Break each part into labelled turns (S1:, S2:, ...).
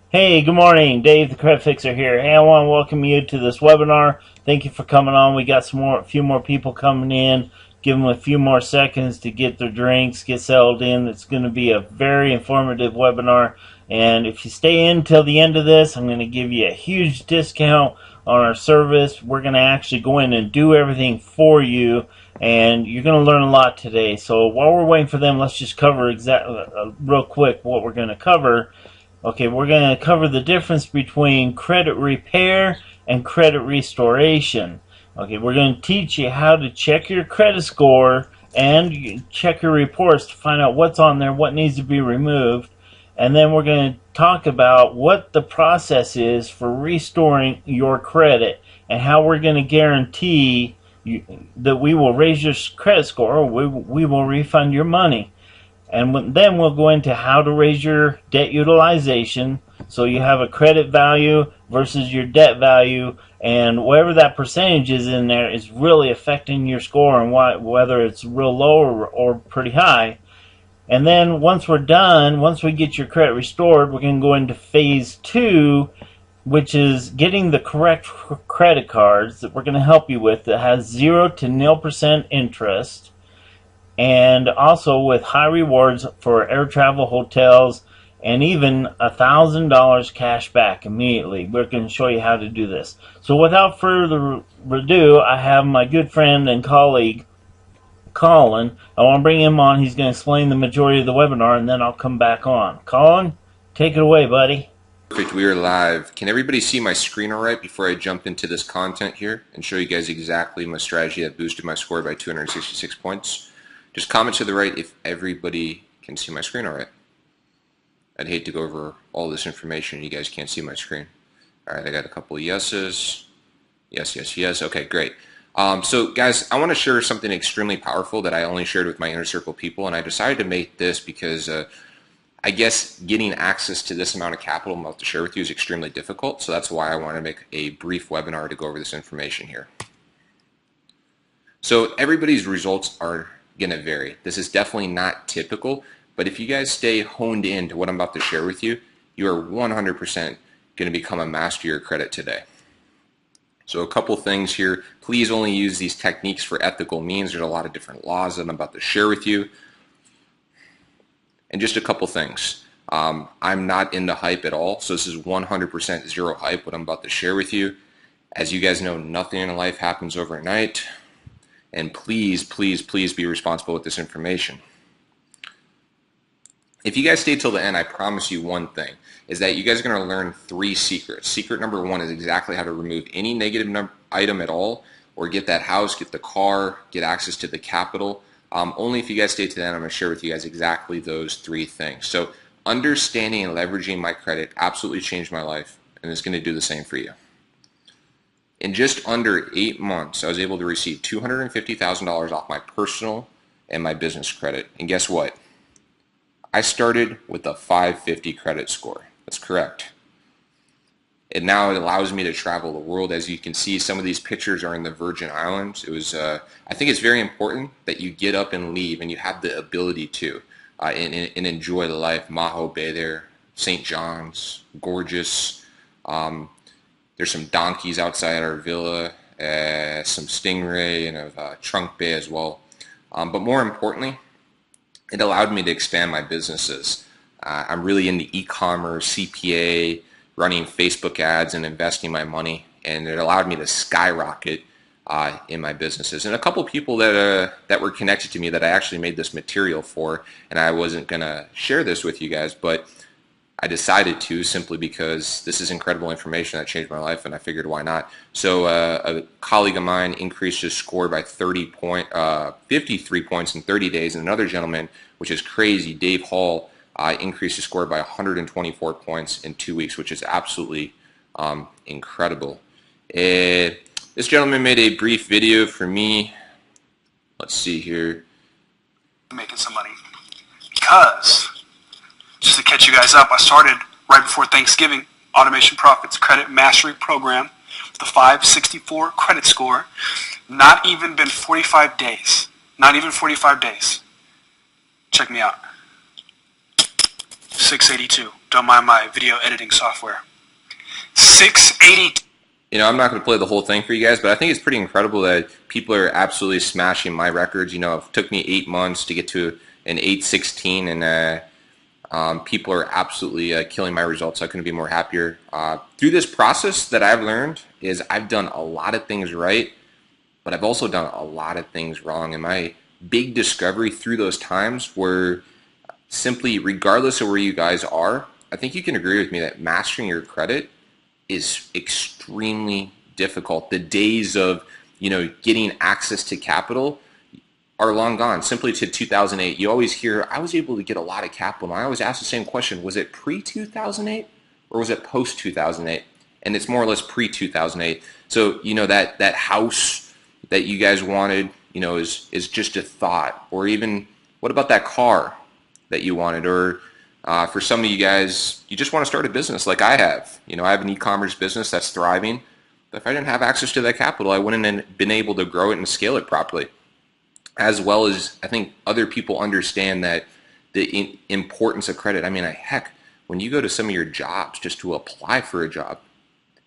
S1: Hey, good morning. Dave the Credit Fixer here. Hey, I want to welcome you to this webinar. Thank you for coming on. We got a few more people coming in. Give them a few more seconds to get their drinks, get settled in. It's going to be a very informative webinar. And if you stay in till the end of this, I'm going to give you a huge discount on our service. We're going to actually go in and do everything for you, and you're going to learn a lot today. So while we're waiting for them, let's just cover real quick what we're going to cover. Okay, we're going to cover the difference between credit repair and credit restoration. Okay, we're going to teach you how to check your credit score and check your reports to find out what's on there, what needs to be removed. And then we're going to talk about what the process is for restoring your credit and how we're going to guarantee that we will raise your credit score or we will refund your money. And then we'll go into how to raise your debt utilization so you have a credit value versus your debt value, and whatever that percentage is in there is really affecting your score and whether it's real low or pretty high. And then once we're done, once we get your credit restored, we're going to go into phase 2, which is getting the correct credit cards that we're going to help you with that has 0 to 0% interest, and also with high rewards for air travel, hotels, and even $1,000 cash back immediately. We're going to show you how to do this. So without further ado, I have my good friend and colleague, Colin. I want to bring him on. He's going to explain the majority of the webinar, and then I'll come back on. Colin, take it away, buddy.
S2: Perfect, we are live. Can everybody see my screen all right before I jump into this content here and show you guys exactly my strategy that boosted my score by 266 points? Just comment to the right if everybody can see my screen all right. I'd hate to go over all this information and you guys can't see my screen. All right, I got a couple of yeses. Yes, yes, yes. Okay, great. So guys, I want to share something extremely powerful that I only shared with my inner circle people, and I decided to make this because I guess getting access to this amount of capital I'm about to share with you is extremely difficult, so that's why I want to make a brief webinar to go over this information here. So everybody's results are going to vary. This is definitely not typical, but if you guys stay honed in to what I'm about to share with you, you are 100% going to become a master of your credit today. So a couple things here. Please only use these techniques for ethical means. There's a lot of different laws that I'm about to share with you. And just a couple things. I'm not into hype at all, so this is 100% zero hype, what I'm about to share with you. As you guys know, nothing in life happens overnight. And please, please, please be responsible with this information. If you guys stay till the end, I promise you one thing, is that you guys are going to learn 3 secrets. Secret number 1 is exactly how to remove any negative item at all, or get that house, get the car, get access to the capital. Only if you guys stay to the end, I'm going to share with you guys exactly those 3 things. So understanding and leveraging my credit absolutely changed my life, and it's going to do the same for you. In just under 8 months, I was able to receive $250,000 off my personal and my business credit. And guess what? I started with a 550 credit score. That's correct. And now it allows me to travel the world. As you can see, some of these pictures are in the Virgin Islands. It was, I think it's very important that you get up and leave, and you have the ability to, and enjoy the life. Maho Bay there, St. John's, gorgeous. There's some donkeys outside our villa, some stingray, and a trunk bay as well. But more importantly, it allowed me to expand my businesses. I'm really into e-commerce, CPA, running Facebook ads, and investing my money, and it allowed me to skyrocket in my businesses. And a couple people that were connected to me that I actually made this material for, and I wasn't gonna share this with you guys, but I decided to, simply because this is incredible information that changed my life, and I figured why not. So a colleague of mine increased his score by 53 points in 30 days, and another gentleman, which is crazy, Dave Hall, increased his score by 124 points in 2 weeks, which is absolutely incredible. This gentleman made a brief video for me. Let's see here.
S3: Making some money because, just to catch you guys up, I started right before Thanksgiving, Automation Profits Credit Mastery Program with a 564 credit score. Not even been 45 days. Not even 45 days. Check me out. 682. Don't mind my video editing software. 680.
S2: I'm not going to play the whole thing for you guys, but I think it's pretty incredible that people are absolutely smashing my records. It took me 8 months to get to an 816, and people are absolutely killing my results. I couldn't be more happier. Through this process that I've learned is I've done a lot of things right, but I've also done a lot of things wrong. And my big discovery through those times were simply, regardless of where you guys are, I think you can agree with me that mastering your credit is extremely difficult. The days of, getting access to capital are long gone. Simply to 2008, you always hear, I was able to get a lot of capital. And I always ask the same question, was it pre-2008 or was it post-2008? And it's more or less pre-2008. So, that house that you guys wanted, is just a thought. Or even, what about that car that you wanted? Or for some of you guys, you just want to start a business like I have. I have an e-commerce business that's thriving. But if I didn't have access to that capital, I wouldn't have been able to grow it and scale it properly. As well as I think other people understand that the importance of credit. I mean, heck, when you go to some of your jobs just to apply for a job,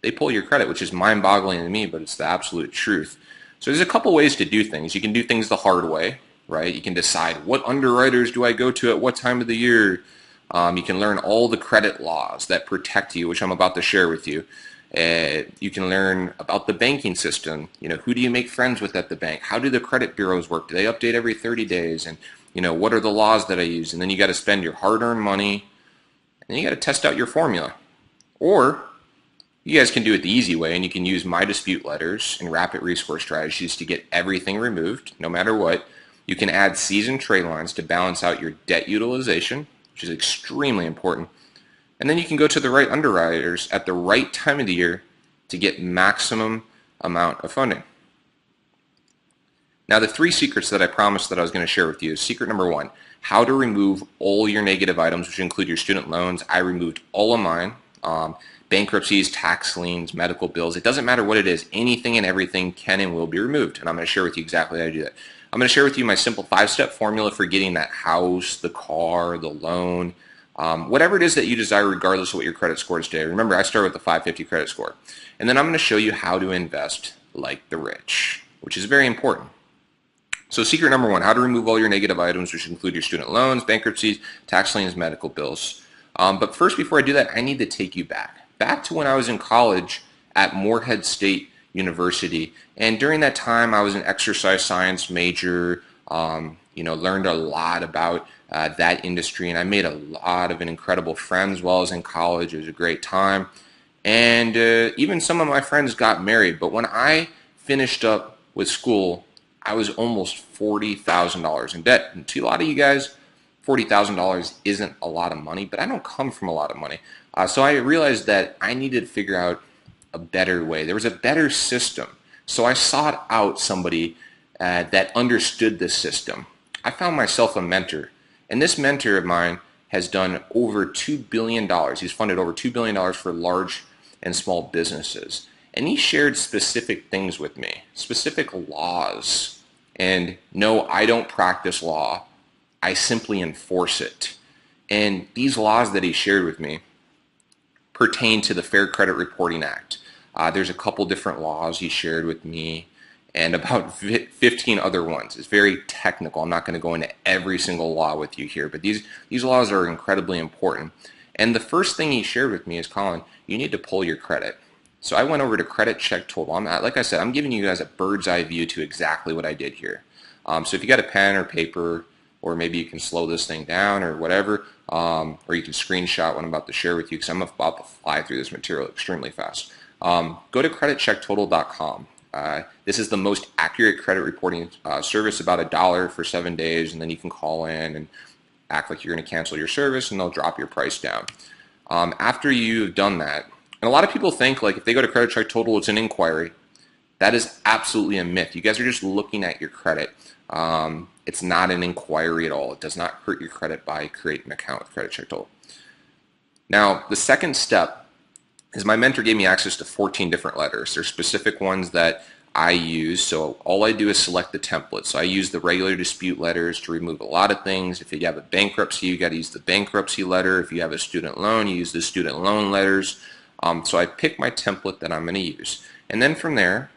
S2: they pull your credit, which is mind-boggling to me, but it's the absolute truth. So there's a couple ways to do things. You can do things the hard way, right? You can decide what underwriters do I go to at what time of the year. You can learn all the credit laws that protect you, which I'm about to share with you. You can learn about the banking system. Who do you make friends with at the bank? How do the credit bureaus work? Do they update every 30 days? And, what are the laws that I use? And then you got to spend your hard-earned money, and then you got to test out your formula. Or you guys can do it the easy way, and you can use My Dispute Letters and Rapid Rescore strategies to get everything removed, no matter what. You can add seasoned trade lines to balance out your debt utilization, which is extremely important. And then you can go to the right underwriters at the right time of the year to get maximum amount of funding. Now, the 3 secrets that I promised that I was going to share with you is secret number 1, how to remove all your negative items, which include your student loans. I removed all of mine. Bankruptcies, tax liens, medical bills. It doesn't matter what it is. Anything and everything can and will be removed. And I'm going to share with you exactly how to do that. I'm going to share with you my simple 5-step formula for getting that house, the car, the loan, whatever it is that you desire, regardless of what your credit score is today. Remember, I started with a 550 credit score. And then I'm going to show you how to invest like the rich, which is very important. So secret number 1, how to remove all your negative items, which include your student loans, bankruptcies, tax liens, medical bills. But first, before I do that, I need to take you back to when I was in college at Morehead State University. And during that time, I was an exercise science major, learned a lot about that industry, and I made a lot of incredible friends while I was in college. It was a great time. And even some of my friends got married. But when I finished up with school, I was almost $40,000 in debt. And to a lot of you guys, $40,000 isn't a lot of money, but I don't come from a lot of money. So I realized that I needed to figure out a better way. There was a better system. So I sought out somebody that understood this system. I found myself a mentor. And this mentor of mine has done over $2 billion. He's funded over $2 billion for large and small businesses. And he shared specific things with me, specific laws. And no, I don't practice law. I simply enforce it. And these laws that he shared with me pertain to the Fair Credit Reporting Act. There's a couple different laws he shared with me and about 15 other ones. It's very technical. I'm not going to go into every single law with you here, but these laws are incredibly important. And the first thing he shared with me is, Colin, you need to pull your credit. So I went over to Credit Check Total. Like I said, I'm giving you guys a bird's eye view to exactly what I did here. So if you got a pen or paper, or maybe you can slow this thing down or whatever, or you can screenshot what I'm about to share with you, because I'm about to fly through this material extremely fast. Go to creditchecktotal.com. This is the most accurate credit reporting service, about $1 for 7 days, and then you can call in and act like you're going to cancel your service, and they'll drop your price down. After you've done that, and a lot of people think like if they go to Credit Check Total, it's an inquiry. That is absolutely a myth. You guys are just looking at your credit. It's not an inquiry at all. It does not hurt your credit by creating an account with Credit Check Total. Now, the second step is my mentor gave me access to 14 different letters. There's specific ones that I use, so all I do is select the template. So I use the regular dispute letters to remove a lot of things. If you have a bankruptcy, you got to use the bankruptcy letter. If you have a student loan, you use the student loan letters. So I pick my template that I'm going to use. And then from there,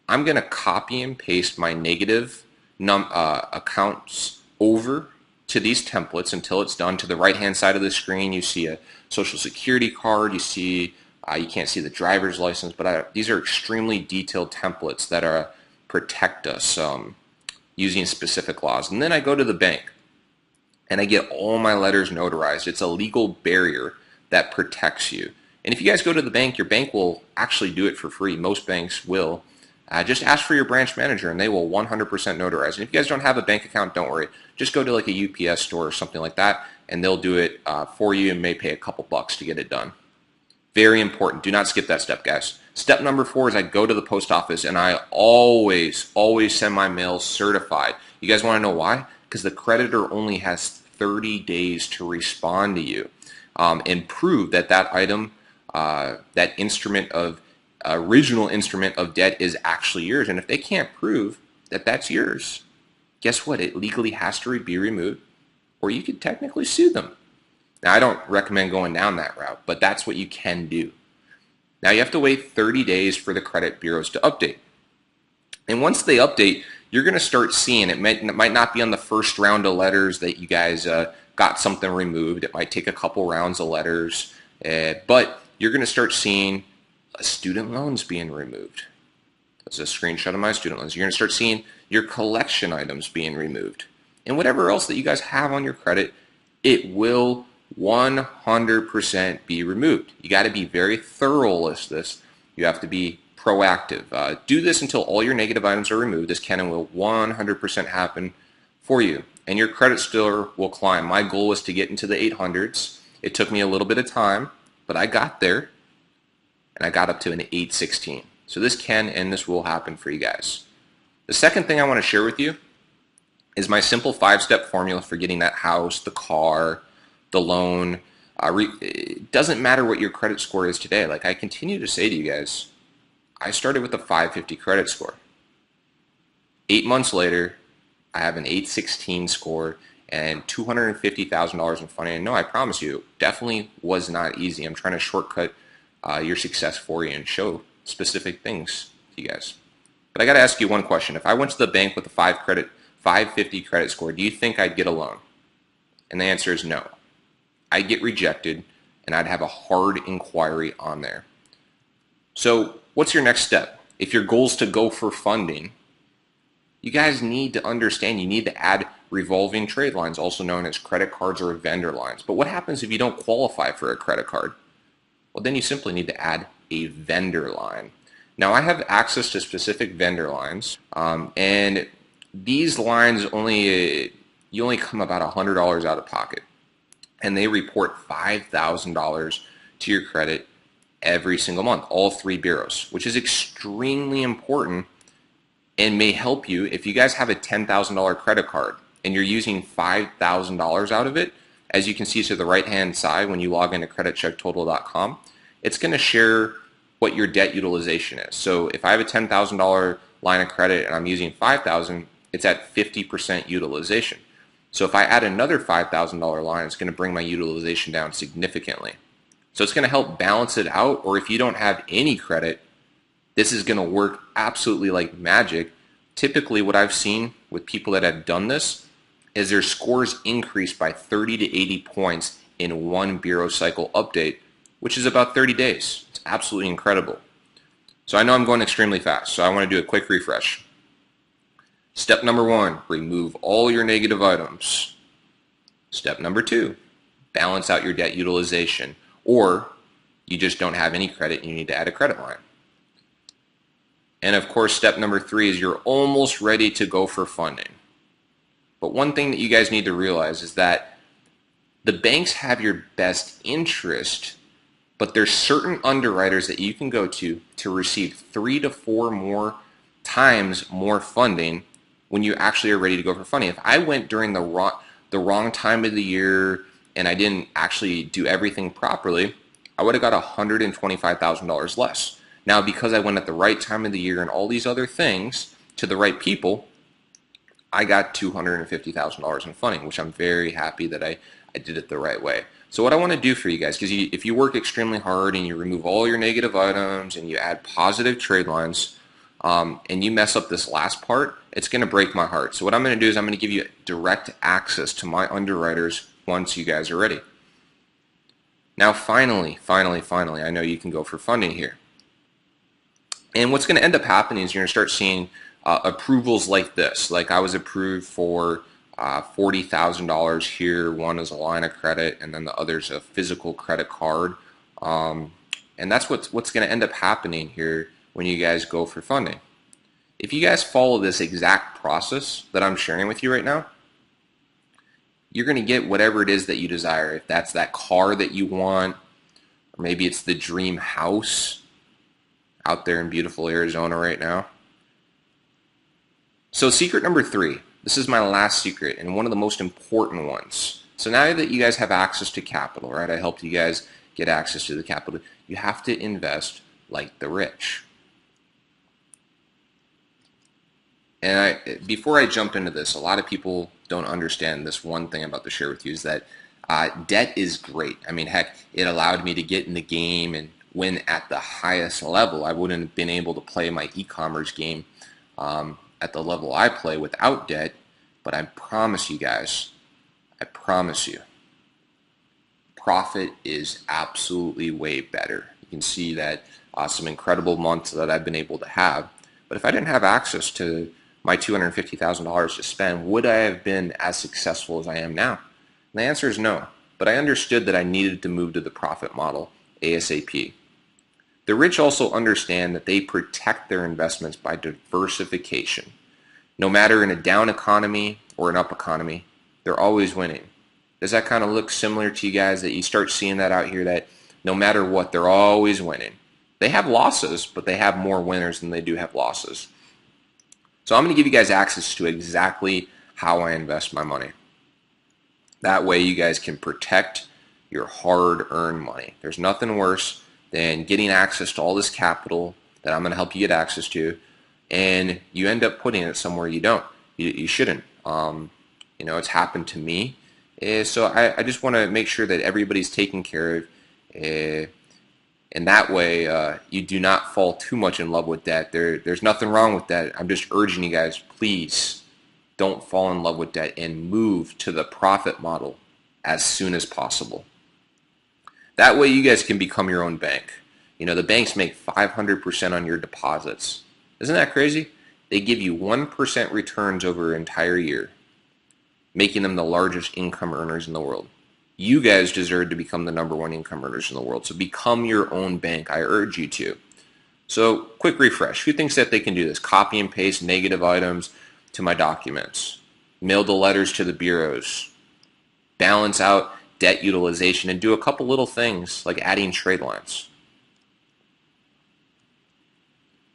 S2: I'm going to copy and paste my negative accounts over to these templates until it's done. To the right-hand side of the screen, you see a social security card. You see you can't see the driver's license, but these are extremely detailed templates that protect us using specific laws. And then I go to the bank and I get all my letters notarized. It's a legal barrier that protects you. And if you guys go to the bank, your bank will actually do it for free. Most banks will. Just ask for your branch manager and they will 100% notarize. And if you guys don't have a bank account, don't worry. Just go to like a UPS store or something like that and they'll do it for you and may pay a couple bucks to get it done. Very important. Do not skip that step, guys. Step number 4 is I go to the post office and I always send my mail certified. You guys want to know why? Because the creditor only has 30 days to respond to you and prove that that item, that instrument of original instrument of debt is actually yours. And if they can't prove that that's yours, guess what? It legally has to be removed, or you could technically sue them. Now, I don't recommend going down that route, but that's what you can do. Now, you have to wait 30 days for the credit bureaus to update. And once they update, you're going to start seeing, it might not be on the first round of letters that you guys got something removed. It might take a couple rounds of letters, but you're going to start seeing student loans being removed. That's a screenshot of my student loans. You're going to start seeing your collection items being removed. And whatever else that you guys have on your credit, it will 100% be removed. You got to be very thorough with this. You have to be proactive. Do this until all your negative items are removed. This can and will 100% happen for you. And your credit score will climb. My goal was to get into the 800s. It took me a little bit of time, but I got there. And I got up to an 816. So this can and this will happen for you guys. The second thing I want to share with you is my simple 5-step formula for getting that house, the car, the loan. It doesn't matter what your credit score is today. Like I continue to say to you guys, I started with a 550 credit score. 8 months later, I have an 816 score and $250,000 in funding. And no, I promise you, it definitely was not easy. I'm trying to shortcut your success for you and show specific things to you guys. But I got to ask you one question. If I went to the bank with a 550 credit score, do you think I'd get a loan? And the answer is no. I'd get rejected and I'd have a hard inquiry on there. So what's your next step? If your goal is to go for funding, you guys need to understand you need to add revolving trade lines, also known as credit cards or vendor lines. But what happens if you don't qualify for a credit card? Well, then you simply need to add a vendor line. Now, I have access to specific vendor lines, and these lines you only come about $100 out of pocket, and they report $5,000 to your credit every single month, all 3 bureaus, which is extremely important and may help you if you guys have a $10,000 credit card and you're using $5,000 out of it. As you can see to the right-hand side when you log into creditchecktotal.com, it's going to share what your debt utilization is. So if I have a $10,000 line of credit and I'm using $5,000, it's at 50% utilization. So if I add another $5,000 line, it's going to bring my utilization down significantly. So it's going to help balance it out, or if you don't have any credit, this is going to work absolutely like magic. Typically what I've seen with people that have done this is their scores increase by 30 to 80 points in one bureau cycle update, which is about 30 days. It's absolutely incredible. So I know I'm going extremely fast, so I want to do a quick refresh. Step number 1, remove all your negative items. Step number 2, balance out your debt utilization, or you just don't have any credit and you need to add a credit line. And of course, step number 3 is you're almost ready to go for funding. But one thing that you guys need to realize is that the banks have your best interest, but there's certain underwriters that you can go to receive 3 to 4 more times more funding when you actually are ready to go for funding. If I went during the wrong time of the year and I didn't actually do everything properly, I would have got $125,000 less. Now, because I went at the right time of the year and all these other things to the right people, I got $250,000 in funding, which I'm very happy that I did it the right way. So what I want to do for you guys, because if you work extremely hard and you remove all your negative items and you add positive trade lines, and you mess up this last part, it's going to break my heart. So what I'm going to do is I'm going to give you direct access to my underwriters once you guys are ready. Now finally, I know you can go for funding here. And what's going to end up happening is you're going to start seeing approvals like this. Like I was approved for $40,000 here. One is a line of credit, and then the other is a physical credit card. And that's what's going to end up happening here when you guys go for funding. If you guys follow this exact process that I'm sharing with you right now, you're going to get whatever it is that you desire. If that's that car that you want, or maybe it's the dream house out there in beautiful Arizona right now. So secret number 3, this is my last secret and one of the most important ones. So now that you guys have access to capital, right? I helped you guys get access to the capital. You have to invest like the rich. And before I jump into this, a lot of people don't understand this one thing about to share with you is that debt is great. I mean, heck, it allowed me to get in the game and win at the highest level. I wouldn't have been able to play my e-commerce game at the level I play without debt, but I promise you guys, I promise you, profit is absolutely way better. You can see that some incredible months that I've been able to have. But if I didn't have access to my $250,000 to spend, would I have been as successful as I am now? And the answer is no. But I understood that I needed to move to the profit model ASAP. The rich also understand that they protect their investments by diversification. No matter in a down economy or an up economy, they're always winning. Does that kind of look similar to you guys, that you start seeing that out here, that no matter what, they're always winning? They have losses, but they have more winners than they do have losses. So I'm going to give you guys access to exactly how I invest my money. That way you guys can protect your hard-earned money. There's nothing worse than getting access to all this capital that I'm going to help you get access to, and you end up putting it somewhere you don't. You shouldn't. You know, it's happened to me. So I just want to make sure that everybody's taken care of. And that way, you do not fall too much in love with debt. There's nothing wrong with that. I'm just urging you guys, please don't fall in love with debt and move to the profit model as soon as possible. That way you guys can become your own bank. You know, the banks make 500% on your deposits. Isn't that crazy? They give you 1% returns over an entire year, making them the largest income earners in the world. You guys deserve to become the #1 income earners in the world. So become your own bank. I urge you to. So quick refresh. Who thinks that they can do this? Copy and paste negative items to my documents. Mail the letters to the bureaus. Balance out debt utilization and do a couple little things like adding trade lines.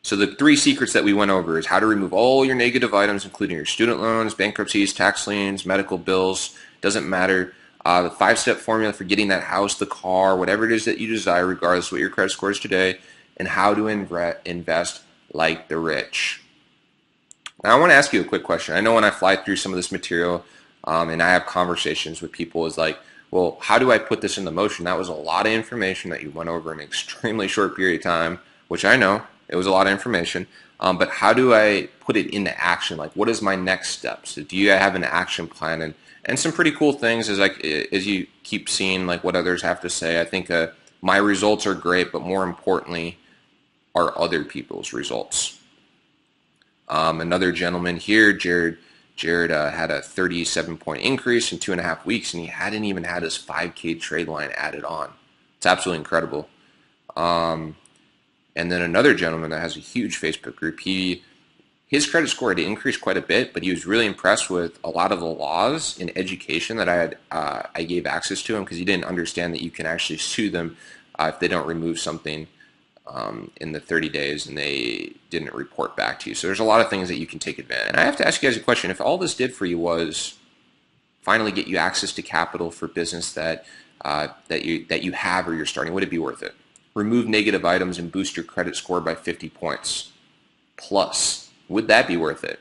S2: So the 3 secrets that we went over is how to remove all your negative items, including your student loans, bankruptcies, tax liens, medical bills. Doesn't matter. The 5-step formula for getting that house, the car, whatever it is that you desire, regardless of what your credit score is today, and how to invest like the rich. Now, I want to ask you a quick question. I know when I fly through some of this material and I have conversations with people, is like, well, how do I put this into motion? That was a lot of information that you went over in an extremely short period of time, which I know it was a lot of information. But how do I put it into action? Like, what is my next steps? Do you have an action plan? And some pretty cool things as you keep seeing like what others have to say. I think my results are great, but more importantly are other people's results. Another gentleman here, Jared had a 37-point increase in 2.5 weeks, and he hadn't even had his 5K trade line added on. It's absolutely incredible. And then another gentleman that has a huge Facebook group, his credit score had increased quite a bit, but he was really impressed with a lot of the laws in education that I gave access to him, because he didn't understand that you can actually sue them if they don't remove something in the 30 days and they didn't report back to you. So there's a lot of things that you can take advantage of. And I have to ask you guys a question. If all this did for you was finally get you access to capital for business that you have or you're starting, would it be worth it? remove negative items and boost your credit score by 50 points. Plus, would that be worth it?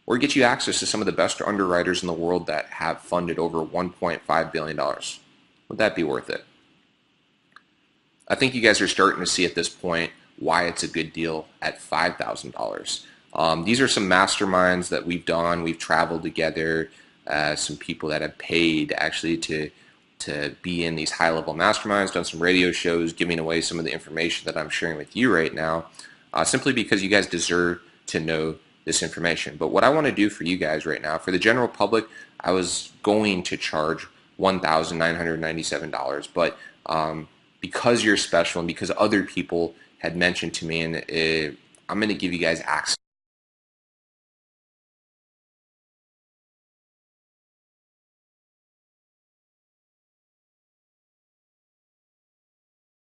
S2: Or get you access to some of the best underwriters in the world that have funded over $1.5 billion. Would that be worth it? I think you guys are starting to see at this point why it's a good deal at $5,000. These are some masterminds that we've done. We've traveled together. Some people that have paid actually to be in these high-level masterminds, done some radio shows, giving away some of the information that I'm sharing with you right now, simply because you guys deserve to know this information. But what I want to do for you guys right now, for the general public, I was going to charge $1,997, but because you're special and because other people had mentioned to me, and I'm going to give you guys access